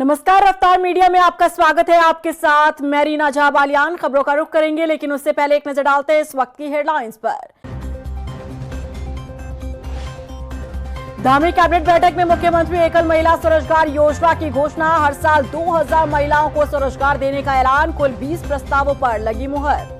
नमस्कार, रफ्तार मीडिया में आपका स्वागत है। आपके साथ मैं रीना झा बालियान। खबरों का रुख करेंगे, लेकिन उससे पहले एक नजर डालते हैं इस वक्त की हेडलाइंस पर। धामी कैबिनेट बैठक में मुख्यमंत्री एकल महिला स्वरोजगार योजना की घोषणा। हर साल 2000 महिलाओं को स्वरोजगार देने का ऐलान। कुल 20 प्रस्तावों पर लगी मुहर।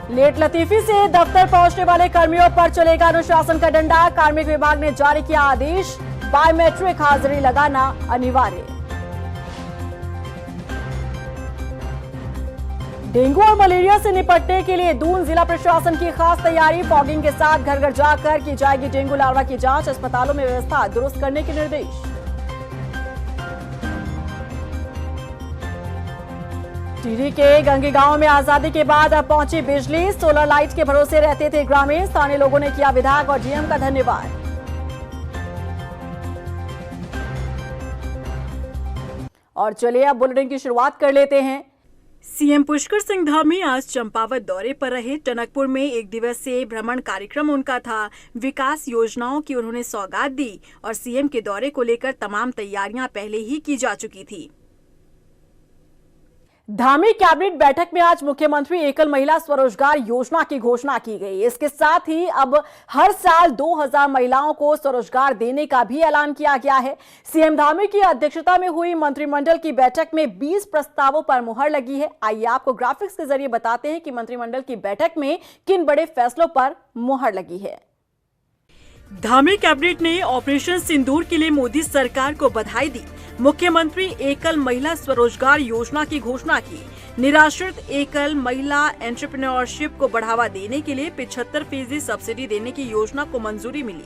लेट लतीफी से दफ्तर पहुंचने वाले कर्मियों पर चलेगा अनुशासन का डंडा। कार्मिक विभाग ने जारी किया आदेश, बायोमेट्रिक हाजिरी लगाना अनिवार्य। डेंगू और मलेरिया से निपटने के लिए दून जिला प्रशासन की खास तैयारी। फॉगिंग के साथ घर घर जाकर की जाएगी डेंगू लार्वा की जांच। अस्पतालों में व्यवस्था दुरुस्त करने के निर्देश। टिहरी के गंगी गांव में आजादी के बाद अब पहुंची बिजली। सोलर लाइट के भरोसे रहते थे ग्रामीण। स्थानीय लोगों ने किया विधायक और डीएम का धन्यवाद। और चलिए अब बुलेटिन की शुरुआत कर लेते हैं। सीएम पुष्कर सिंह धामी आज चंपावत दौरे पर रहे। टनकपुर में एक दिवसीय भ्रमण कार्यक्रम उनका था। विकास योजनाओं की उन्होंने सौगात दी और सीएम के दौरे को लेकर तमाम तैयारियां पहले ही की जा चुकी थी। धामी कैबिनेट बैठक में आज मुख्यमंत्री एकल महिला स्वरोजगार योजना की घोषणा की गई। इसके साथ ही अब हर साल 2000 महिलाओं को स्वरोजगार देने का भी ऐलान किया गया है। सीएम धामी की अध्यक्षता में हुई मंत्रिमंडल की बैठक में 20 प्रस्तावों पर मुहर लगी है। आइए आपको ग्राफिक्स के जरिए बताते हैं कि मंत्रिमंडल की बैठक में किन बड़े फैसलों पर मुहर लगी है। धामी कैबिनेट ने ऑपरेशन सिंदूर के लिए मोदी सरकार को बधाई दी। मुख्यमंत्री एकल महिला स्वरोजगार योजना की घोषणा की। निराश्रित एकल महिला एंटरप्रेन्योरशिप को बढ़ावा देने के लिए 75% सब्सिडी देने की योजना को मंजूरी मिली।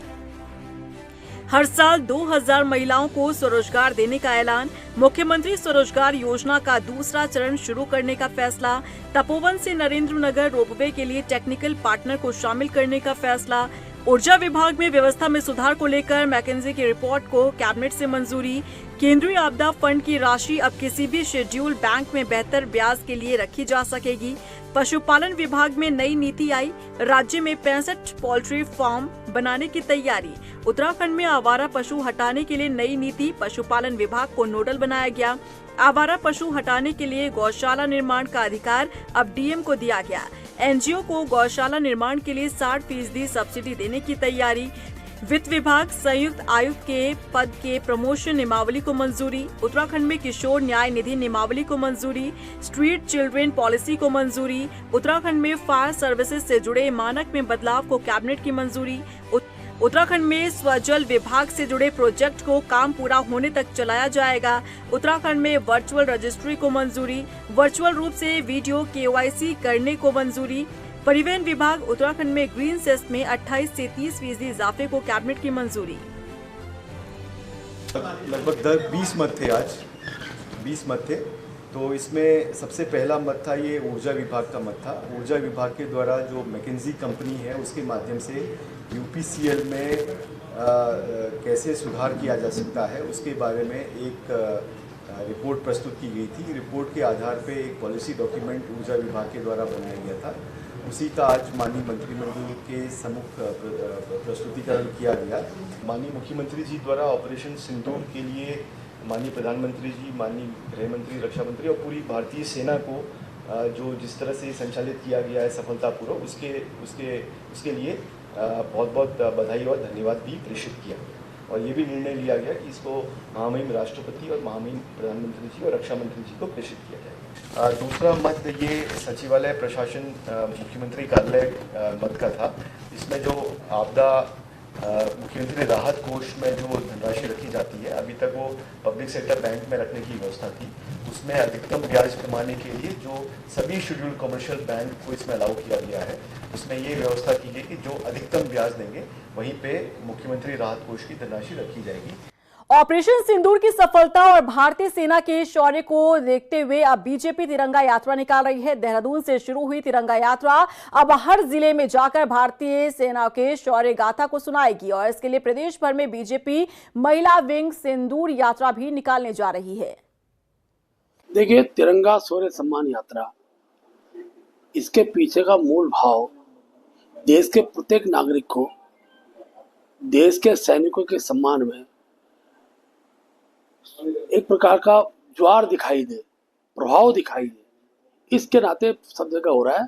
हर साल 2000 महिलाओं को स्वरोजगार देने का ऐलान। मुख्यमंत्री स्वरोजगार योजना का दूसरा चरण शुरू करने का फैसला। तपोवन से नरेंद्र नगर रोपवे के लिए टेक्निकल पार्टनर को शामिल करने का फैसला। ऊर्जा विभाग में व्यवस्था में सुधार को लेकर मैकेंजी की रिपोर्ट को कैबिनेट से मंजूरी। केंद्रीय आपदा फंड की राशि अब किसी भी शेड्यूल बैंक में बेहतर ब्याज के लिए रखी जा सकेगी। पशुपालन विभाग में नई नीति आई। राज्य में 65 पोल्ट्री फार्म बनाने की तैयारी। उत्तराखंड में आवारा पशु हटाने के लिए नई नीति। पशुपालन विभाग को नोडल बनाया गया। आवारा पशु हटाने के लिए गौशाला निर्माण का अधिकार अब डीएम को दिया गया। एनजीओ को गौशाला निर्माण के लिए 60% सब्सिडी देने की तैयारी। वित्त विभाग संयुक्त आयुक्त के पद के प्रमोशन नियमावली को मंजूरी। उत्तराखंड में किशोर न्याय निधि नियमावली को मंजूरी। स्ट्रीट चिल्ड्रन पॉलिसी को मंजूरी। उत्तराखंड में फायर सर्विसेज से जुड़े मानक में बदलाव को कैबिनेट की मंजूरी। उत्तराखंड में स्वजल विभाग से जुड़े प्रोजेक्ट को काम पूरा होने तक चलाया जाएगा। उत्तराखंड में वर्चुअल रजिस्ट्री को मंजूरी। वर्चुअल रूप से वीडियो केवाईसी करने को मंजूरी। परिवहन विभाग उत्तराखंड में ग्रीन सेस में 28 से 30% इजाफे को कैबिनेट की मंजूरी। लगभग 20 मत थे आज, 20 मत थे। तो इसमें सबसे पहला मत था, ये ऊर्जा विभाग का मत था। ऊर्जा विभाग के द्वारा जो मैकेंजी कंपनी है उसके माध्यम से यूपीसीएल में कैसे सुधार किया जा सकता है उसके बारे में एक रिपोर्ट प्रस्तुत की गई थी। रिपोर्ट के आधार पे एक पॉलिसी डॉक्यूमेंट ऊर्जा विभाग के द्वारा बनाया गया था। उसी का आज माननीय मंत्रिमंडल के सम्मुख प्रस्तुतिकरण किया गया। माननीय मुख्यमंत्री जी द्वारा ऑपरेशन सिंदूर के लिए माननीय प्रधानमंत्री जी, माननीय गृह मंत्री, रक्षा मंत्री और पूरी भारतीय सेना को जो जिस तरह से संचालित किया गया है सफलतापूर्वक, उसके लिए बहुत बहुत बधाई और धन्यवाद भी प्रेषित किया। और ये भी निर्णय लिया गया कि इसको महामहिम राष्ट्रपति और महामहिम प्रधानमंत्री जी और रक्षा मंत्री जी को प्रेषित किया जाए। दूसरा मत ये सचिवालय प्रशासन मुख्यमंत्री कार्यालय मत का था। इसमें जो आपदा मुख्यमंत्री राहत कोष में जो धनराशि रखी जाती है, अभी तक वो पब्लिक सेक्टर बैंक में रखने की व्यवस्था थी। उसमें अधिकतम ब्याज कमाने के लिए जो सभी शेड्यूल्ड कमर्शियल बैंक को इसमें अलाउ किया गया है, उसमें ये व्यवस्था की गई कि जो अधिकतम ब्याज देंगे वहीं पे मुख्यमंत्री राहत कोष की धनराशि रखी जाएगी। ऑपरेशन सिंदूर की सफलता और भारतीय सेना के शौर्य को देखते हुए अब बीजेपी तिरंगा यात्रा निकाल रही है। देहरादून से शुरू हुई तिरंगा यात्रा अब हर जिले में जाकर भारतीय सेना के शौर्य गाथा को सुनाएगी और इसके लिए प्रदेश भर में बीजेपी महिला विंग सिंदूर यात्रा भी निकालने जा रही है। देखिए, तिरंगा शौर्य सम्मान यात्रा, इसके पीछे का मूल भाव देश के प्रत्येक नागरिक को देश के सैनिकों के सम्मान में एक प्रकार का ज्वार दिखाई दे, प्रभाव दिखाई दे, इसके नाते सब जगह हो रहा है।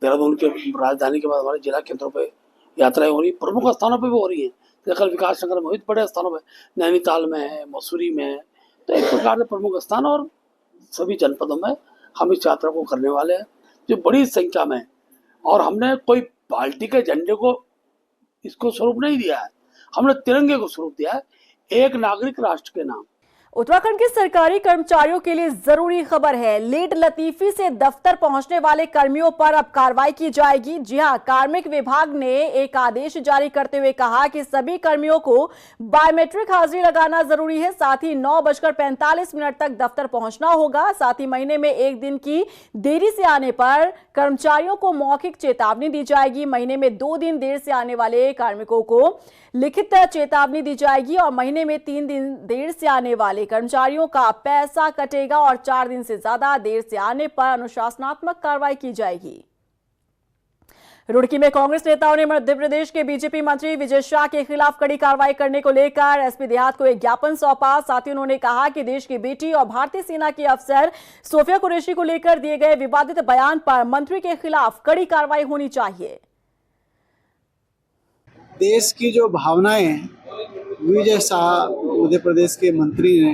देहरादून के राजधानी के बाद हमारे जिला केंद्रों पे यात्राएं हो रही, प्रमुख स्थानों पे भी हो रही हैं। कल विकास नगर में बड़े स्थानों में, नैनीताल में है, मसूरी में है, तो एक प्रकार से प्रमुख स्थान और सभी जनपदों में हम इस यात्रा को करने वाले हैं जो बड़ी संख्या में। और हमने कोई पार्टी के झंडे को इसको स्वरूप नहीं दिया है, हमने तिरंगे को स्वरूप दिया है, एक नागरिक राष्ट्र के नाम। उत्तराखंड के सरकारी कर्मचारियों के लिए जरूरी खबर है। लेट लतीफी से दफ्तर पहुंचने वाले कर्मियों पर अब कार्रवाई की जाएगी। जी हां, कार्मिक विभाग ने एक आदेश जारी करते हुए कहा कि सभी कर्मियों को बायोमेट्रिक हाजिरी लगाना जरूरी है। साथ ही 9:45 तक दफ्तर पहुंचना होगा। साथ ही महीने में 1 दिन की देरी से आने पर कर्मचारियों को मौखिक चेतावनी दी जाएगी। महीने में 2 दिन देर से आने वाले कार्मिकों को लिखित चेतावनी दी जाएगी और महीने में 3 दिन देर से आने वाले कर्मचारियों का पैसा कटेगा और 4 दिन से ज्यादा देर से आने पर अनुशासनात्मक कार्रवाई की जाएगी। रुड़की में कांग्रेस नेताओं ने मध्य प्रदेश के बीजेपी मंत्री विजय शाह के खिलाफ कड़ी कार्रवाई करने को लेकर एसपी देहात को एक ज्ञापन सौंपा। साथ ही उन्होंने कहा कि देश की बेटी और भारतीय सेना की अफसर सोफिया कुरैशी को लेकर दिए गए विवादित बयान पर मंत्री के खिलाफ कड़ी कार्रवाई होनी चाहिए। देश की जो भावनाएं हैं, विजय शाह मध्य प्रदेश के मंत्री ने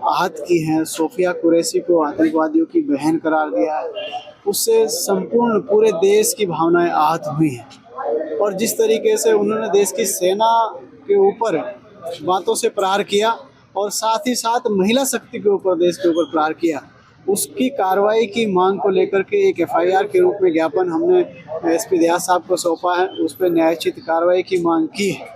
आहत की हैं, सोफिया कुरैशी को आतंकवादियों की बहन करार दिया है, उससे संपूर्ण पूरे देश की भावनाएं आहत हुई हैं। और जिस तरीके से उन्होंने देश की सेना के ऊपर बातों से प्रहार किया और साथ ही साथ महिला शक्ति के ऊपर, देश के ऊपर प्रहार किया, उसकी कार्रवाई की मांग को लेकर के एक एफआईआर के रूप में ज्ञापन हमने एसपी देहात साहब को सौंपा है। उस पर न्यायोचित कार्रवाई की मांग की है।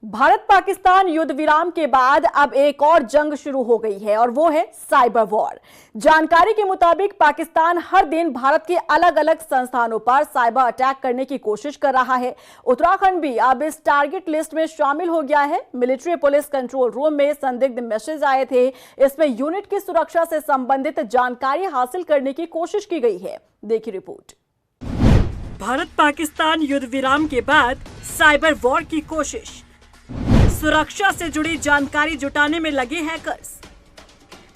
भारत पाकिस्तान युद्ध विराम के बाद अब एक और जंग शुरू हो गई है और वो है साइबर वॉर। जानकारी के मुताबिक पाकिस्तान हर दिन भारत के अलग अलग संस्थानों पर साइबर अटैक करने की कोशिश कर रहा है। उत्तराखंड भी अब इस टारगेट लिस्ट में शामिल हो गया है। मिलिट्री पुलिस कंट्रोल रूम में संदिग्ध मैसेज आए थे, इसमें यूनिट की सुरक्षा से संबंधित जानकारी हासिल करने की कोशिश की गई है। देखिए रिपोर्ट। भारत पाकिस्तान युद्ध विराम के बाद साइबर वॉर की कोशिश, सुरक्षा से जुड़ी जानकारी जुटाने में लगे हैकर्स।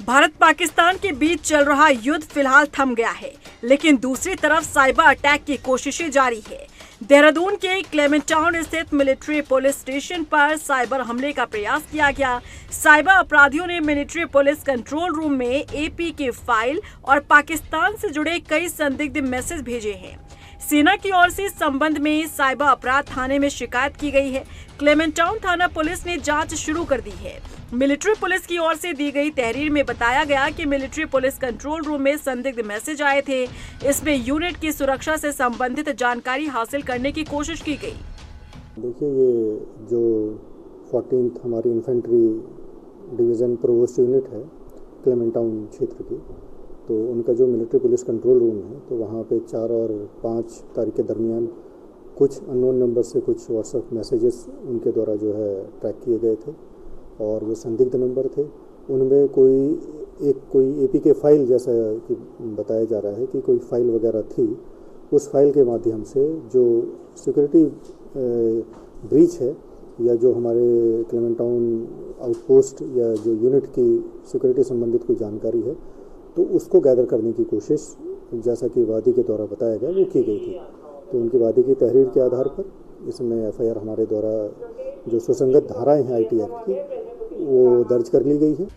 भारत पाकिस्तान के बीच चल रहा युद्ध फिलहाल थम गया है, लेकिन दूसरी तरफ साइबर अटैक की कोशिशें जारी है। देहरादून के क्लेमेंटाउन स्थित मिलिट्री पुलिस स्टेशन पर साइबर हमले का प्रयास किया गया। साइबर अपराधियों ने मिलिट्री पुलिस कंट्रोल रूम में एपी के फाइल और पाकिस्तान से जुड़े कई संदिग्ध मैसेज भेजे हैं। सेना की ओर से इस संबंध में साइबर अपराध थाने में शिकायत की गई है। क्लेमेंटाउन थाना पुलिस ने जांच शुरू कर दी है। मिलिट्री पुलिस की ओर से दी गई तहरीर में बताया गया कि मिलिट्री पुलिस कंट्रोल रूम में संदिग्ध मैसेज आए थे, इसमें यूनिट की सुरक्षा से संबंधित जानकारी हासिल करने की कोशिश की गई। देखिए, ये जो 14th हमारी इन्फेंट्री डिवीज़न प्रोवोस्ट यूनिट है क्लेमेंटाउन क्षेत्र की, तो उनका जो मिलिट्री पुलिस कंट्रोल रूम है, तो वहाँ पे 4 और 5 तारीख के दरमियान कुछ अननोन नंबर से कुछ व्हाट्सएप मैसेजेस उनके द्वारा जो है ट्रैक किए गए थे और वो संदिग्ध नंबर थे। उनमें कोई एपी के फाइल, जैसा कि बताया जा रहा है कि कोई फाइल वगैरह थी, उस फाइल के माध्यम से जो सिक्योरिटी ब्रीच है या जो हमारे क्लेमेंटाउन आउटपोस्ट या जो यूनिट की सिक्योरिटी संबंधित कोई जानकारी है, तो उसको गैदर करने की कोशिश, जैसा कि वादी के द्वारा बताया गया, वो की गई थी। तो उनकी वादी की तहरीर के आधार पर इसमें एफआईआर हमारे द्वारा जो सुसंगत धाराएं हैं आईटी एक्ट की, वो दर्ज कर ली गई है।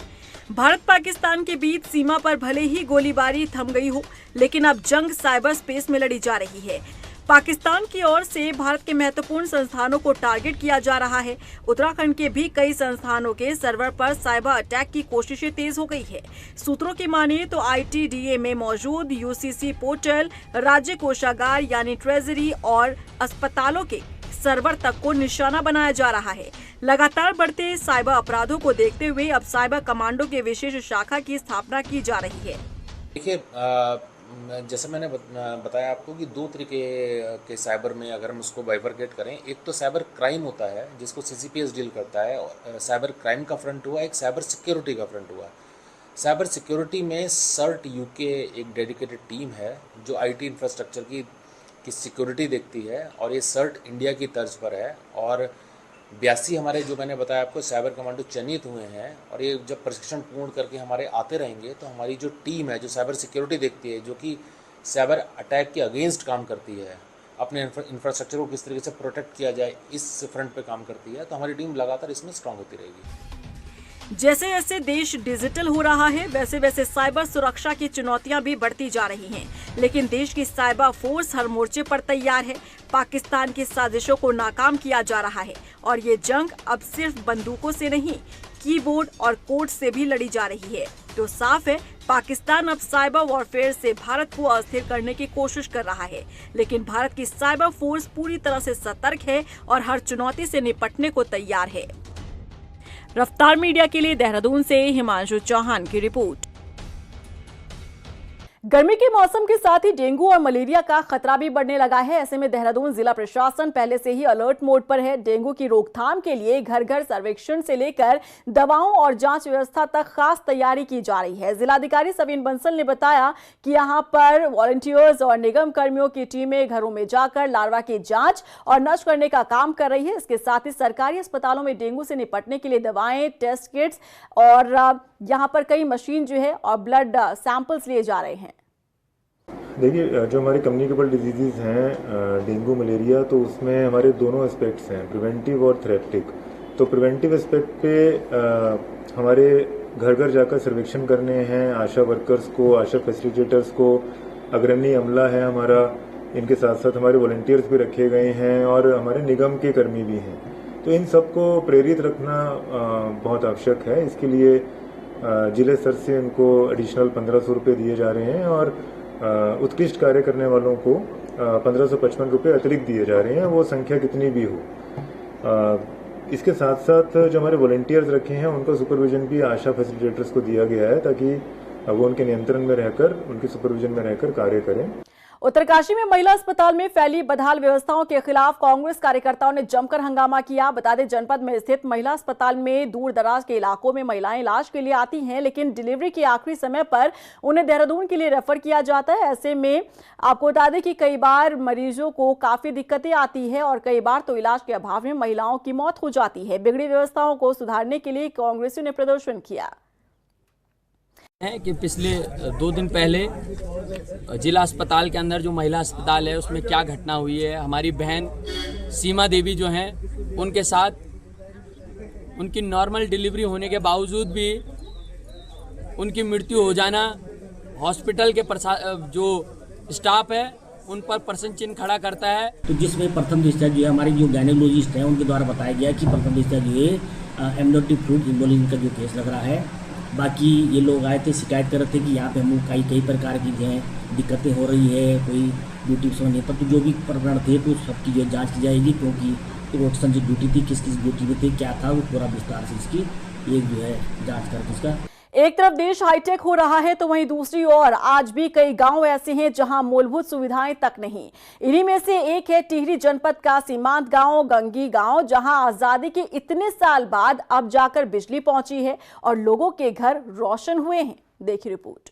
भारत पाकिस्तान के बीच सीमा पर भले ही गोलीबारी थम गई हो, लेकिन अब जंग साइबर स्पेस में लड़ी जा रही है। पाकिस्तान की ओर से भारत के महत्वपूर्ण संस्थानों को टारगेट किया जा रहा है। उत्तराखंड के भी कई संस्थानों के सर्वर पर साइबर अटैक की कोशिशें तेज हो गई है। सूत्रों की माने तो आईटीडीए में मौजूद यूसीसी पोर्टल, राज्य कोषागार यानी ट्रेजरी और अस्पतालों के सर्वर तक को निशाना बनाया जा रहा है। लगातार बढ़ते साइबर अपराधों को देखते हुए अब साइबर कमांडो के विशेष शाखा की स्थापना की जा रही है। देखिए, जैसे मैंने बताया आपको कि 2 तरीके के साइबर में अगर हम उसको बाइफरकेट करें, एक तो साइबर क्राइम होता है जिसको सीसीपीएस डील करता है, और साइबर क्राइम का फ्रंट हुआ, एक साइबर सिक्योरिटी का फ्रंट हुआ। साइबर सिक्योरिटी में सर्ट यूके एक डेडिकेटेड टीम है जो आईटी इंफ्रास्ट्रक्चर की सिक्योरिटी देखती है, और ये सर्ट इंडिया की तर्ज पर है और 82 हमारे जो मैंने बताया आपको साइबर कमांडो चयनित हुए हैं और ये जब प्रशिक्षण पूर्ण करके हमारे आते रहेंगे तो हमारी जो टीम है जो साइबर सिक्योरिटी देखती है, जो कि साइबर अटैक के अगेंस्ट काम करती है, अपने इंफ्रास्ट्रक्चर को किस तरीके से प्रोटेक्ट किया जाए इस फ्रंट पे काम करती है, तो हमारी टीम लगातार इसमें स्ट्रांग होती रहेगी। जैसे जैसे देश डिजिटल हो रहा है वैसे वैसे साइबर सुरक्षा की चुनौतियां भी बढ़ती जा रही हैं, लेकिन देश की साइबर फोर्स हर मोर्चे पर तैयार है। पाकिस्तान की साजिशों को नाकाम किया जा रहा है और ये जंग अब सिर्फ बंदूकों से नहीं, कीबोर्ड और कोड से भी लड़ी जा रही है। तो साफ है, पाकिस्तान अब साइबर वॉरफेयर से भारत को अस्थिर करने की कोशिश कर रहा है, लेकिन भारत की साइबर फोर्स पूरी तरह से सतर्क है और हर चुनौती से निपटने को तैयार है। रफ्तार मीडिया के लिए देहरादून से हिमांशु चौहान की रिपोर्ट। गर्मी के मौसम के साथ ही डेंगू और मलेरिया का खतरा भी बढ़ने लगा है। ऐसे में देहरादून जिला प्रशासन पहले से ही अलर्ट मोड पर है। डेंगू की रोकथाम के लिए घर घर सर्वेक्षण से लेकर दवाओं और जांच व्यवस्था तक खास तैयारी की जा रही है। जिलाधिकारी सविन बंसल ने बताया कि यहां पर वॉलंटियर्स और निगम कर्मियों की टीमें घरों में जाकर लार्वा की जांच और नष्ट करने का काम कर रही है। इसके साथ ही सरकारी अस्पतालों में डेंगू से निपटने के लिए दवाएं, टेस्ट किट्स और यहां पर कई मशीन जो है और ब्लड सैंपल्स लिए जा रहे हैं। देखिए, जो हमारी कम्युनिकेबल डिजीज़ हैं डेंगू मलेरिया, तो उसमें हमारे दोनों एस्पेक्ट्स हैं, प्रिवेंटिव और थेरेप्टिक। तो प्रिवेंटिव एस्पेक्ट पे हमारे घर घर जाकर सर्वेक्षण करने हैं, आशा वर्कर्स को, आशा फैसिलिटेटर्स को, अग्रणी अमला है हमारा, इनके साथ साथ हमारे वॉलंटियर्स भी रखे गए हैं और हमारे निगम के कर्मी भी हैं। तो इन सबको प्रेरित रखना बहुत आवश्यक है। इसके लिए जिले स्तर से उनको एडिशनल 1500 रुपये दिए जा रहे हैं और उत्कृष्ट कार्य करने वालों को 1555 रुपये अतिरिक्त दिए जा रहे हैं, वो संख्या कितनी भी हो। इसके साथ साथ जो हमारे वॉलंटियर्स रखे हैं उनका सुपरविजन भी आशा फैसिलिटेटर्स को दिया गया है ताकि वो उनके नियंत्रण में रहकर, उनके सुपरविजन में रहकर कार्य करें। उत्तरकाशी में महिला अस्पताल में फैली बदहाल व्यवस्थाओं के खिलाफ कांग्रेस कार्यकर्ताओं ने जमकर हंगामा किया। बता दें, जनपद में स्थित महिला अस्पताल में दूर दराज के इलाकों में महिलाएं इलाज के लिए आती हैं, लेकिन डिलीवरी के आखिरी समय पर उन्हें देहरादून के लिए रेफर किया जाता है। ऐसे में आपको बता दें कि कई बार मरीजों को काफी दिक्कतें आती है और कई बार तो इलाज के अभाव में महिलाओं की मौत हो जाती है। बिगड़ी व्यवस्थाओं को सुधारने के लिए कांग्रेसियों ने प्रदर्शन किया है कि पिछले 2 दिन पहले जिला अस्पताल के अंदर जो महिला अस्पताल है उसमें क्या घटना हुई है। हमारी बहन सीमा देवी जो हैं, उनके साथ उनकी नॉर्मल डिलीवरी होने के बावजूद भी उनकी मृत्यु हो जाना, हॉस्पिटल के जो स्टाफ है उन पर प्रश्न चिन्ह खड़ा करता है। तो जिसमें प्रथम दृष्टया जो है हमारे जो गायनेकोलॉजिस्ट हैं उनके द्वारा बताया गया कि प्रथम दृष्टया जो है एम्ब्रियोटिक फ्लूइड एम्बोलिज्म का जो केस लग रहा है। बाकी ये लोग आए थे, शिकायत कर रहे थे कि यहाँ पे हम कई प्रकार की जो है दिक्कतें हो रही है, कोई ड्यूटी समझने पर। तो जो भी प्रकरण थे तो सबकी जो जांच की जाएगी, क्योंकि रोटेशन जो ड्यूटी थी, किस किस ड्यूटी में थे, क्या था, वो पूरा विस्तार से इसकी एक जो है जाँच करके इसका। एक तरफ देश हाईटेक हो रहा है तो वहीं दूसरी ओर आज भी कई गांव ऐसे हैं जहां मूलभूत सुविधाएं तक नहीं। इन्हीं में से एक है टिहरी जनपद का सीमांत गांव गंगी गांव, जहां आजादी के इतने साल बाद अब जाकर बिजली पहुंची है और लोगों के घर रोशन हुए हैं। देखिए रिपोर्ट।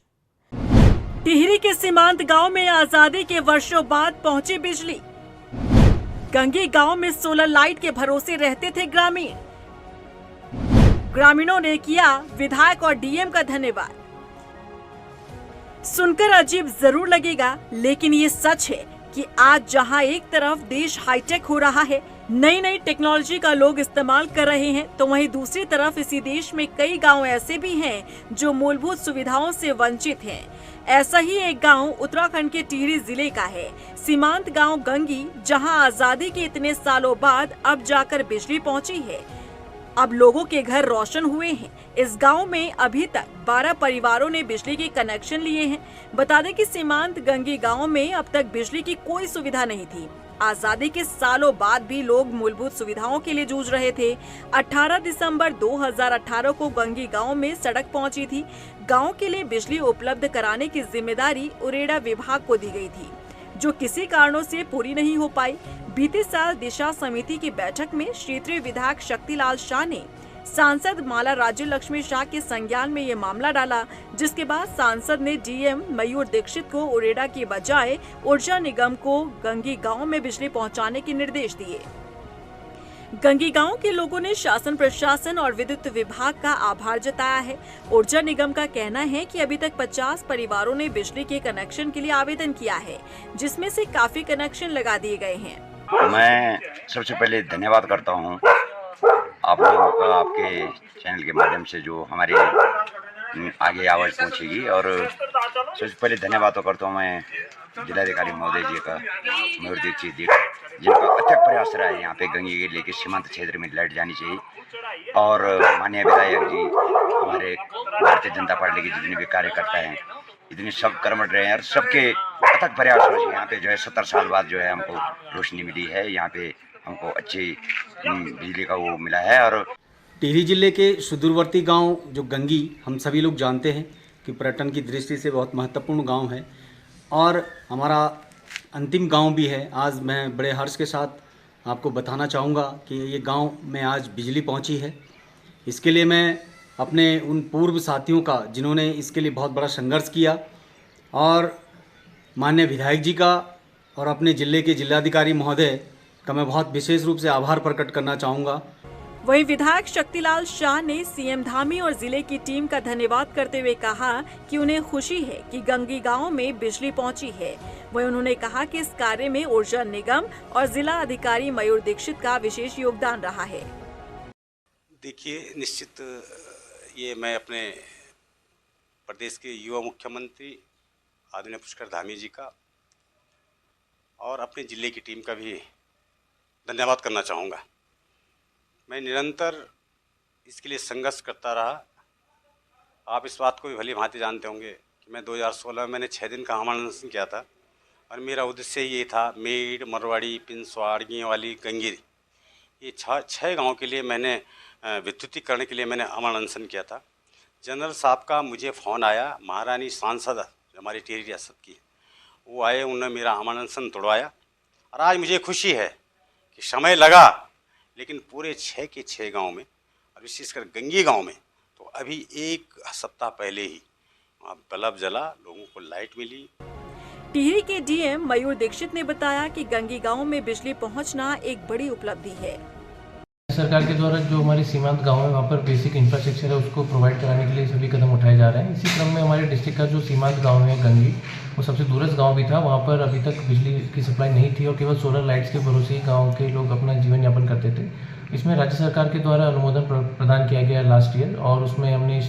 टिहरी के सीमांत गांव में आजादी के वर्षों बाद पहुंची बिजली। गंगी गांव में सोलर लाइट के भरोसे रहते थे ग्रामीण। ग्रामीणों ने किया विधायक और डीएम का धन्यवाद। सुनकर अजीब जरूर लगेगा, लेकिन ये सच है कि आज जहां एक तरफ देश हाईटेक हो रहा है, नई नई टेक्नोलॉजी का लोग इस्तेमाल कर रहे हैं, तो वहीं दूसरी तरफ इसी देश में कई गांव ऐसे भी हैं जो मूलभूत सुविधाओं से वंचित हैं। ऐसा ही एक गांव उत्तराखंड के टिहरी जिले का है, सीमांत गांव गंगी, जहां आजादी के इतने सालों बाद अब जाकर बिजली पहुंची है। अब लोगों के घर रोशन हुए हैं। इस गांव में अभी तक 12 परिवारों ने बिजली के कनेक्शन लिए हैं। बता दें कि सीमांत गंगी गांव में अब तक बिजली की कोई सुविधा नहीं थी। आजादी के सालों बाद भी लोग मूलभूत सुविधाओं के लिए जूझ रहे थे। 18 दिसंबर 2018 को गंगी गांव में सड़क पहुंची थी। गांव के लिए बिजली उपलब्ध कराने की जिम्मेदारी उरेडा विभाग को दी गई थी, जो किसी कारणों से पूरी नहीं हो पाई। बीते साल दिशा समिति की बैठक में क्षेत्रीय विधायक शक्तिलाल शाह ने सांसद माला राज्य लक्ष्मी शाह के संज्ञान में ये मामला डाला, जिसके बाद सांसद ने डीएम मयूर दीक्षित को उरेडा की बजाय ऊर्जा निगम को गंगी गांव में बिजली पहुंचाने के निर्देश दिए। गंगी गांव के लोगों ने शासन प्रशासन और विद्युत विभाग का आभार जताया है। ऊर्जा निगम का कहना है कि अभी तक 50 परिवारों ने बिजली के कनेक्शन के लिए आवेदन किया है, जिसमें से काफी कनेक्शन लगा दिए गए हैं। मैं सबसे पहले धन्यवाद करता हूं आप लोगों का, आपके चैनल के माध्यम से जो हमारे आगे आवाज़ पहुंचेगी। और सबसे पहले धन्यवाद तो करता हूं मैं जिलाधिकारी महोदय जी का, मयूर दीक्षित जी का, जिनका अथक प्रयास रहा है यहाँ पे गंगी के लेके सीमांत क्षेत्र में लाइट जानी चाहिए। और माननीय विधायक जी, हमारे भारतीय जनता पार्टी के जितने भी कार्यकर्ता हैं, इतने सब कर्मठ रहे हैं और सबके अथक प्रयासों से यहाँ पे जो है 70 साल बाद जो है हमको रोशनी मिली है। यहाँ पे हमको अच्छी बिजली का वो मिला है। और टिहरी जिले के सुदूरवर्ती गांव जो गंगी, हम सभी लोग जानते हैं कि पर्यटन की दृष्टि से बहुत महत्वपूर्ण गांव है और हमारा अंतिम गांव भी है। आज मैं बड़े हर्ष के साथ आपको बताना चाहूँगा कि ये गांव में आज बिजली पहुंची है। इसके लिए मैं अपने उन पूर्व साथियों का, जिन्होंने इसके लिए बहुत बड़ा संघर्ष किया, और माननीय विधायक जी का और अपने ज़िले के जिलाधिकारी महोदय का मैं बहुत विशेष रूप से आभार प्रकट करना चाहूँगा। वहीं विधायक शक्तिलाल शाह ने सीएम धामी और जिले की टीम का धन्यवाद करते हुए कहा कि उन्हें खुशी है कि गंगी गांव में बिजली पहुंची है। वहीं उन्होंने कहा कि इस कार्य में ऊर्जा निगम और जिला अधिकारी मयूर दीक्षित का विशेष योगदान रहा है। देखिए, निश्चित ये मैं अपने प्रदेश के युवा मुख्यमंत्री आदरणीय पुष्कर धामी जी का और अपने जिले की टीम का भी धन्यवाद करना चाहूँगा। मैं निरंतर इसके लिए संघर्ष करता रहा। आप इस बात को भी भली भांति जानते होंगे कि मैं 2016 में मैंने 6 दिन का आमंत्रण किया था और मेरा उद्देश्य ये था, मेड, मरवाड़ी, पिंसवाड़, गेंवाली, गंगीरी, ये 6 गाँव के लिए मैंने विद्युतीकरण के लिए मैंने आमंत्रण किया था। जनरल साहब का मुझे फ़ोन आया, महारानी सांसद जो हमारी टिहरी रियासत की, वो आए, उन्होंने मेरा आमंत्रण तोड़वाया। और आज मुझे खुशी है कि समय लगा, लेकिन पूरे 6 के 6 गांव में और विशेषकर गंगी गांव में तो अभी 1 सप्ताह पहले ही वहाँ बल्ब जला, लोगों को लाइट मिली। टिहरी के डीएम मयूर दीक्षित ने बताया कि गंगी गांव में बिजली पहुंचना एक बड़ी उपलब्धि है। सरकार के द्वारा जो हमारे सीमांत गांव है, वहाँ पर बेसिक इंफ्रास्ट्रक्चर है, उसको प्रोवाइड कराने के लिए सभी कदम उठाए जा रहे हैं। इसी क्रम में हमारे डिस्ट्रिक्ट का जो सीमांत गांव है गंगी, वो सबसे दूरस्थ गांव भी था। वहाँ पर अभी तक बिजली की सप्लाई नहीं थी और केवल सोलर लाइट्स के भरोसे ही गाँव के लोग अपना जीवन यापन करते थे। इसमें राज्य सरकार के द्वारा अनुमोदन प्रदान किया गया लास्ट ईयर, और उसमें हमने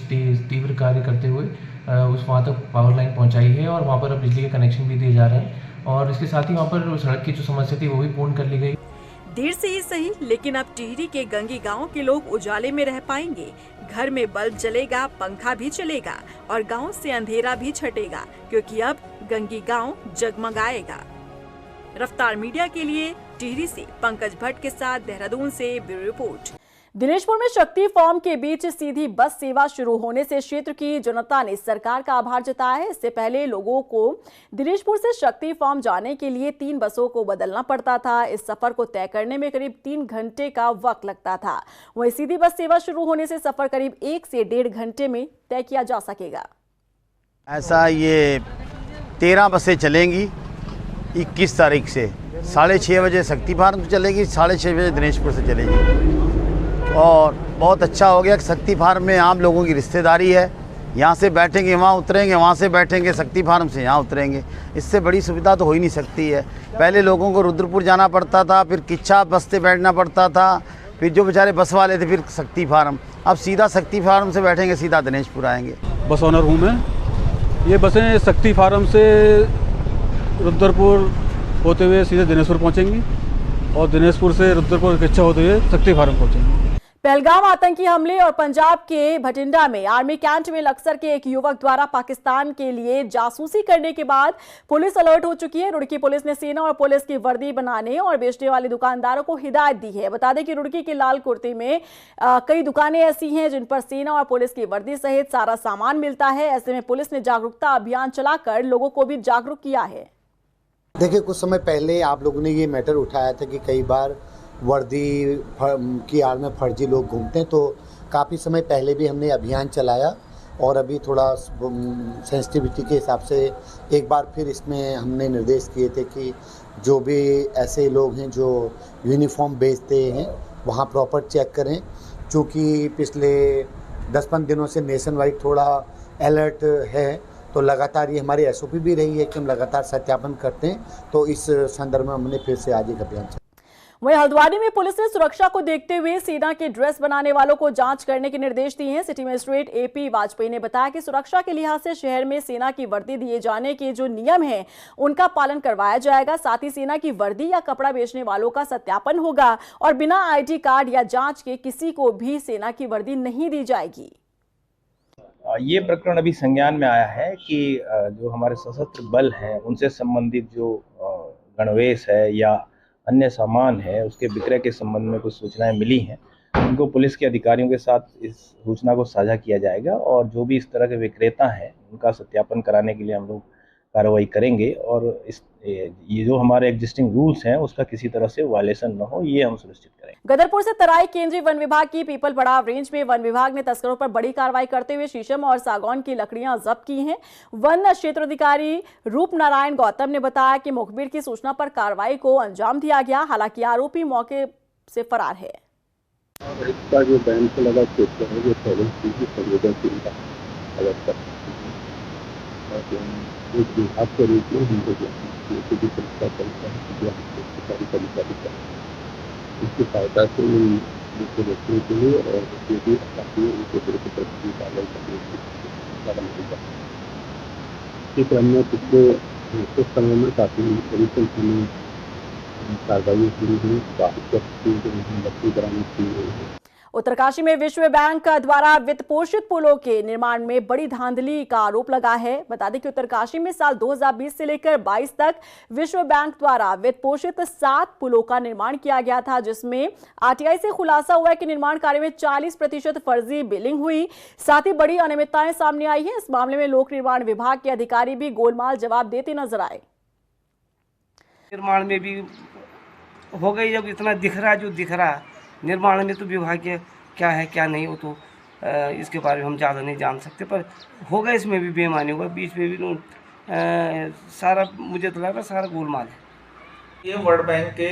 तीव्र कार्य करते हुए वहाँ तक पावर लाइन पहुँचाई है और वहाँ पर अब बिजली के कनेक्शन भी दिए जा रहे हैं। और इसके साथ ही वहाँ पर सड़क की जो समस्या थी वो भी पूर्ण कर ली गई। देर से ही सही, लेकिन अब टिहरी के गंगी गांव के लोग उजाले में रह पाएंगे। घर में बल्ब जलेगा, पंखा भी चलेगा और गांव से अंधेरा भी छटेगा, क्योंकि अब गंगी गांव जगमगाएगा। रफ्तार मीडिया के लिए टिहरी से पंकज भट्ट के साथ देहरादून से ब्यूरो रिपोर्ट। दिनेशपुर में शक्ति फॉर्म के बीच सीधी बस सेवा शुरू होने से क्षेत्र की जनता ने सरकार का आभार जताया है। इससे पहले लोगों को दिनेशपुर से शक्ति फॉर्म जाने के लिए 3 बसों को बदलना पड़ता था। इस सफर को तय करने में करीब 3 घंटे का वक्त लगता था। वहीं सीधी बस सेवा शुरू होने से सफर करीब 1 से 1.5 घंटे में तय किया जा सकेगा। ऐसा ये 13 बसें चलेंगी 21 तारीख से। 6:30 बजे शक्ति फार्म से चलेगी, 6:30 बजे दिनेशपुर से चलेगी। और बहुत अच्छा हो गया कि शक्ति फार्म में आम लोगों की रिश्तेदारी है। यहाँ से बैठेंगे वहाँ उतरेंगे, वहाँ से बैठेंगे शक्ति फार्म से यहाँ उतरेंगे। इससे बड़ी सुविधा तो हो ही नहीं सकती है। पहले लोगों को रुद्रपुर जाना पड़ता था, फिर किच्छा बस से बैठना पड़ता था, फिर जो बेचारे बस वाले थे फिर शक्ति फार्म। अब सीधा शक्ति फार्म से बैठेंगे, सीधा दिनेशपुर आएंगे। बस ओनर हूँ मैं। ये बसें शक्ति फार्म से रुद्रपुर होते हुए सीधे दिनेशपुर पहुँचेंगी और दिनेशपुर से रुद्रपुर किच्छा होते हुए शक्ति फार्म पहुँचेंगी। पहलगाम आतंकी हमले और पंजाब के भटिंडा में आर्मी कैंट में लक्सर के एक युवक द्वारा पाकिस्तान के लिए जासूसी करने के बाद पुलिस अलर्ट हो चुकी है। रुड़की पुलिस ने सेना और पुलिस की वर्दी बनाने और बेचने वाले दुकानदारों को हिदायत दी है। बता दें कि रुड़की के लाल कुर्ती में कई दुकानें ऐसी हैं जिन पर सेना और पुलिस की वर्दी सहित सारा सामान मिलता है। ऐसे में पुलिस ने जागरूकता अभियान चलाकर लोगों को भी जागरूक किया है। देखिए, कुछ समय पहले आप लोगों ने ये मैटर उठाया था कि कई बार वर्दी की आड़ में फर्जी लोग घूमते हैं, तो काफ़ी समय पहले भी हमने अभियान चलाया और अभी थोड़ा सेंसिटिविटी के हिसाब से एक बार फिर इसमें हमने निर्देश किए थे कि जो भी ऐसे लोग हैं जो यूनिफॉर्म बेचते हैं वहाँ प्रॉपर चेक करें। चूँकि पिछले 10-15 दिनों से नेशन वाइड थोड़ा अलर्ट है, तो लगातार ये हमारी SOP भी रही है कि हम लगातार सत्यापन करते हैं। तो इस संदर्भ में हमने फिर से आज एक अभियान चलाया। वहीं हल्द्वानी में पुलिस ने सुरक्षा को देखते हुए सेना के ड्रेस बनाने वालों को जांच करने के निर्देश दिए हैं। सिटी मजिस्ट्रेट AP वाजपेयी ने बताया कि सुरक्षा के लिहाज से शहर में सेना की वर्दी दिए जाने के जो नियम हैं उनका पालन करवाया जाएगा। साथ ही सेना की वर्दी या कपड़ा बेचने वालों का सत्यापन होगा और बिना ID कार्ड या जांच के किसी को भी सेना की वर्दी नहीं दी जाएगी। ये प्रकरण अभी संज्ञान में आया है कि जो हमारे सशस्त्र बल हैं उनसे संबंधित जो गणवेश है या अन्य सामान है उसके विक्रय के संबंध में कुछ सूचनाएं मिली हैं। उनको पुलिस के अधिकारियों के साथ इस सूचना को साझा किया जाएगा और जो भी इस तरह के विक्रेता हैं उनका सत्यापन कराने के लिए हम लोग कार्रवाई करेंगे और ये जो हमारे एग्जिस्टिंग रूल्स हैं उसका किसी तरह से वायलेशन न हो, ये हम सुनिश्चित करेंगे। गदरपुर से तराई केंद्रीय वन विभाग की पीपल पड़ाव रेंज में वन विभाग ने तस्करों पर बड़ी कार्रवाई करते हुए शीशम और सागौन की लकड़ियां जब्त की हैं। वन क्षेत्राधिकारी रूप नारायण गौतम ने बताया कि मुखबिर की सूचना पर कार्रवाई को अंजाम दिया गया। हालांकि आरोपी मौके से फरार है। इसका जो बैन से लगा क्षेत्र है वो संवेदनशीलता एक विभाग के रूप में हमको परीक्षा इसकी सहायता से उनके बच्चों के लिए और जो भी अपराधी उनके विरुद्ध कार्रवाई करने इस क्रम में पिछले कुछ समय में काफ़ी बड़ी संख्या में कार्रवाई शुरू हुई, बच्ची बरामद की गई है। उत्तरकाशी में विश्व बैंक द्वारा वित्त पोषित पुलों के निर्माण में बड़ी धांधली का आरोप लगा है। बता दें कि उत्तरकाशी में साल 2020 से लेकर 22 तक विश्व बैंक द्वारा वित्त पोषित 7 पुलों का निर्माण किया गया था, जिसमें RTI से खुलासा हुआ है कि निर्माण कार्य में 40% फर्जी बिलिंग हुई। साथ ही बड़ी अनियमितताएं सामने आई है। इस मामले में लोक निर्माण विभाग के अधिकारी भी गोलमाल जवाब देते नजर आए। निर्माण में भी हो गई, जब इतना दिख रहा निर्माण में तो विभाग के क्या है क्या नहीं, वो तो इसके बारे में हम ज़्यादा नहीं जान सकते, पर होगा इसमें भी बेईमानी होगा, बीच में भी सारा मुझे तो लगा सारा गोलमाल है। ये वर्ल्ड बैंक के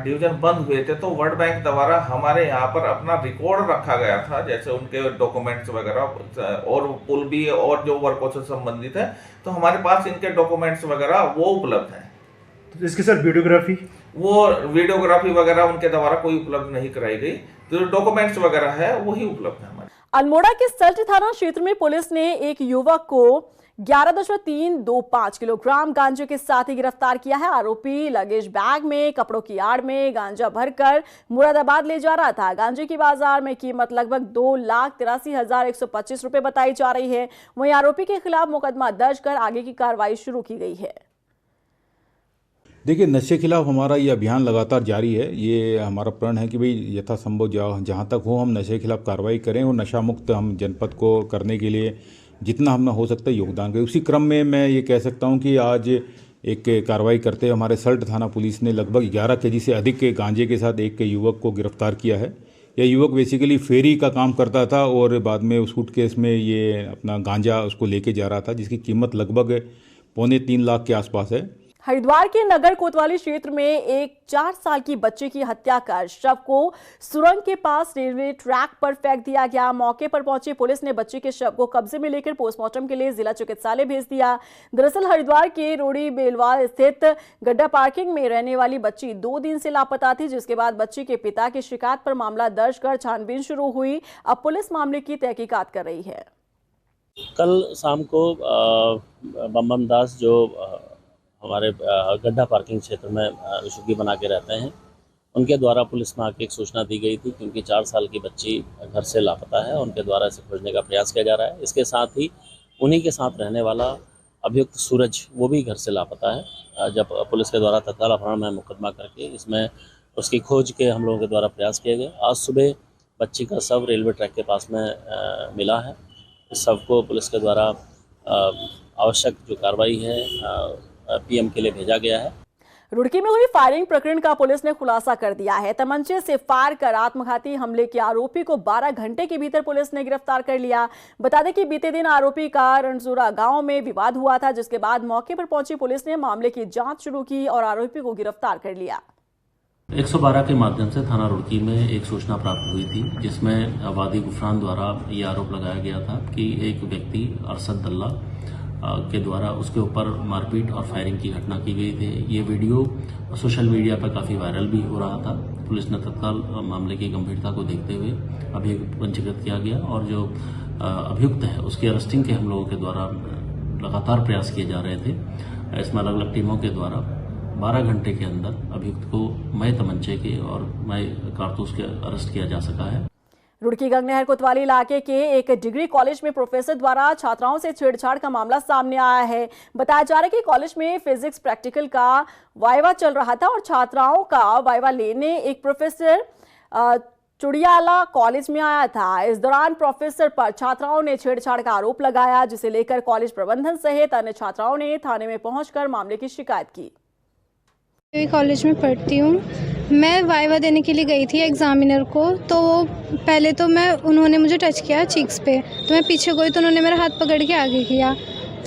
डिवीजन बंद हुए थे तो वर्ल्ड बैंक द्वारा हमारे यहाँ पर अपना रिकॉर्ड रखा गया था, जैसे उनके डॉक्यूमेंट्स वगैरह और पुल भी और जो वर्कों से संबंधित है, तो हमारे पास इनके डॉक्यूमेंट्स वगैरह वो उपलब्ध हैं। तो इसके साथ वीडियोग्राफी वगैरह उनके द्वारा कोई उपलब्ध नहीं कराई गई, तो डॉक्यूमेंट्स वगैरह है वही उपलब्ध है हमारे। अल्मोड़ा के सल्ट थाना क्षेत्र में पुलिस ने एक युवक को 11.325 किलोग्राम गांजे के साथ ही गिरफ्तार किया है। आरोपी लगेज बैग में कपड़ों की आड़ में गांजा भरकर मुरादाबाद ले जा रहा था। गांजे की बाजार में कीमत लगभग 2,83,125 रुपए बताई जा रही है। वहीं आरोपी के खिलाफ मुकदमा दर्ज कर आगे की कार्रवाई शुरू की गई है। देखिए, नशे खिलाफ हमारा ये अभियान लगातार जारी है। ये हमारा प्रण है कि भाई यथासंभव जहाँ तक हो हम नशे खिलाफ कार्रवाई करें और नशा मुक्त हम जनपद को करने के लिए जितना हमें हो सकता है योगदान करें। उसी क्रम में मैं ये कह सकता हूँ कि आज एक कार्रवाई करते हुए हमारे सल्ट थाना पुलिस ने लगभग 11 केजी से अधिक के गांजे के साथ एक युवक को गिरफ्तार किया है। यह युवक बेसिकली फेरी का काम करता था और बाद में उस सूटकेस में ये अपना गांजा उसको लेके जा रहा था, जिसकी कीमत लगभग 2.25 लाख के आसपास है। हरिद्वार के नगर कोतवाली क्षेत्र में एक 4 साल की बच्ची की हत्या कर शव को सुरंग के पास रेलवे ट्रैक पर फेंक दिया गया। मौके पर पहुंची पुलिस ने बच्ची के शव को कब्जे में लेकर पोस्टमार्टम के लिए जिला चिकित्सालय भेज दिया। दरअसल हरिद्वार के रोड़ी बेलवाल स्थित गड्ढा पार्किंग में रहने वाली बच्ची 2 दिन से लापता थी, जिसके बाद बच्ची के पिता की शिकायत पर मामला दर्ज कर छानबीन शुरू हुई। अब पुलिस मामले की तहकीकात कर रही है। कल शाम को बम दास जो हमारे गड्ढा पार्किंग क्षेत्र में झुग्गी बना के रहते हैं, उनके द्वारा पुलिस में आके एक सूचना दी गई थी क्योंकि 4 साल की बच्ची घर से लापता है। उनके द्वारा इसे खोजने का प्रयास किया जा रहा है। इसके साथ ही उन्हीं के साथ रहने वाला अभियुक्त सूरज वो भी घर से लापता है। जब पुलिस के द्वारा तत्काल अपहरण में मुकदमा करके इसमें उसकी खोज के हम लोगों के द्वारा प्रयास किए गए। आज सुबह बच्ची का शव रेलवे ट्रैक के पास में मिला है। इस शव को पुलिस के द्वारा आवश्यक जो कार्रवाई है PM के लिए भेजा गया है। रुड़की में हुई फायरिंग प्रकरण का पुलिस ने खुलासा कर दिया है। तमंचे से फायर कर आत्मघाती हमले के आरोपी को 12 घंटे के भीतर पुलिस ने गिरफ्तार कर लिया। बता दें कि बीते दिन आरोपी का रणजूरा गांव में विवाद हुआ था, जिसके बाद मौके पर पहुंची पुलिस ने मामले की जांच शुरू की और आरोपी को गिरफ्तार कर लिया। 112 के माध्यम से थाना रुड़की में एक सूचना प्राप्त हुई थी, जिसमें वादी गुफरान द्वारा ये आरोप लगाया गया था कि एक व्यक्ति अरशद दल्ला के द्वारा उसके ऊपर मारपीट और फायरिंग की घटना की गई थी। ये वीडियो सोशल मीडिया पर काफ़ी वायरल भी हो रहा था। पुलिस ने तत्काल मामले की गंभीरता को देखते हुए अभियुक्त पंजीकृत किया गया और जो अभियुक्त है उसकी अरेस्टिंग के हम लोगों के द्वारा लगातार प्रयास किए जा रहे थे। इसमें अलग अलग टीमों के द्वारा 12 घंटे के अंदर अभियुक्त को मय तमंचे के और मय कारतूस के अरेस्ट किया जा सका है। रुड़की गंगनहर कोतवाली इलाके के एक डिग्री कॉलेज में प्रोफेसर द्वारा छात्राओं से छेड़छाड़ का मामला सामने आया है। बताया जा रहा है कि कॉलेज में फिजिक्स प्रैक्टिकल का वाइवा चल रहा था और छात्राओं का वाइवा लेने एक प्रोफेसर चुड़ियाला कॉलेज में आया था। इस दौरान प्रोफेसर पर छात्राओं ने छेड़छाड़ का आरोप लगाया, जिसे लेकर कॉलेज प्रबंधन सहित अन्य छात्राओं ने थाने में पहुंचकर मामले की शिकायत की। कॉलेज में पढ़ती हूँ। मैं वाइवा देने के लिए गई थी एग्जामिनर को, तो पहले तो उन्होंने मुझे टच किया चीक्स पे, तो मैं पीछे गई तो उन्होंने मेरा हाथ पकड़ के आगे किया।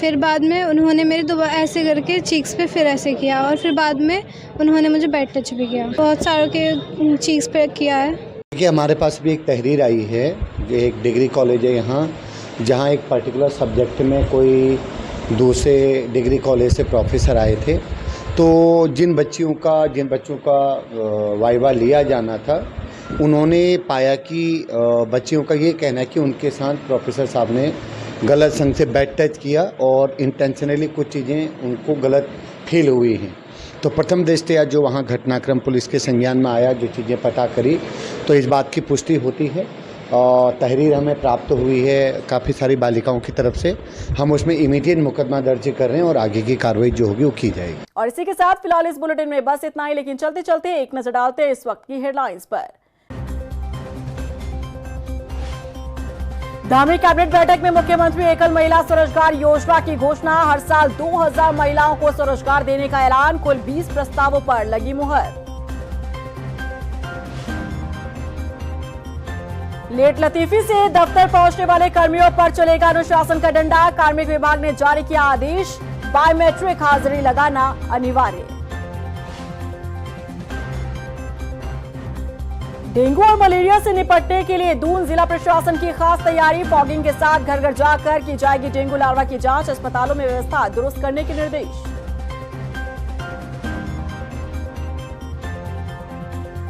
फिर बाद में उन्होंने मेरे दोबारा ऐसे करके चीक्स पे फिर ऐसे किया और फिर बाद में उन्होंने मुझे बैड टच भी किया। बहुत सारों के चीक्स पे किया है। देखिए, हमारे पास भी एक तहरीर आई है, जो एक डिग्री कॉलेज है यहाँ, जहाँ एक पर्टिकुलर सब्जेक्ट में कोई दूसरे डिग्री कॉलेज से प्रोफेसर आए थे। तो जिन बच्चों का वाइवा लिया जाना था, उन्होंने पाया कि बच्चियों का ये कहना है कि उनके साथ प्रोफेसर साहब ने गलत संग से बैड टच किया और इंटेंशनली कुछ चीज़ें उनको गलत फील हुई हैं। तो प्रथम दृष्टया जो वहाँ घटनाक्रम पुलिस के संज्ञान में आया, जो चीज़ें पता करी, तो इस बात की पुष्टि होती है और तहरीर हमें प्राप्त हुई है काफ़ी सारी बालिकाओं की तरफ से। हम उसमें इमीडिएट मुकदमा दर्ज कर रहे हैं और आगे की कार्रवाई जो होगी वो की जाएगी। और इसी के साथ फिलहाल इस बुलेटिन में बस इतना ही, लेकिन चलते चलते एक नजर डालते हैं इस वक्त की हेडलाइंस पर। धामी कैबिनेट बैठक में मुख्यमंत्री एकल महिला स्वरोजगार योजना की घोषणा। हर साल 2000 महिलाओं को स्वरोजगार देने का ऐलान। कुल 20 प्रस्तावों पर लगी मुहर। लेट लतीफी से दफ्तर पहुंचने वाले कर्मियों पर चलेगा अनुशासन का डंडा। कार्मिक विभाग ने जारी किया आदेश, बायोमेट्रिक हाजिरी लगाना अनिवार्य। डेंगू और मलेरिया से निपटने के लिए दून जिला प्रशासन की खास तैयारी। फॉगिंग के साथ घर घर जाकर की जाएगी डेंगू लार्वा की जांच। अस्पतालों में व्यवस्था दुरुस्त करने के निर्देश।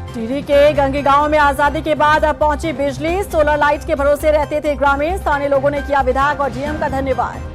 टिहरी के गंगी गांव में आजादी के बाद अब पहुंची बिजली। सोलर लाइट के भरोसे रहते थे ग्रामीण। स्थानीय लोगों ने किया विधायक और डीएम का धन्यवाद।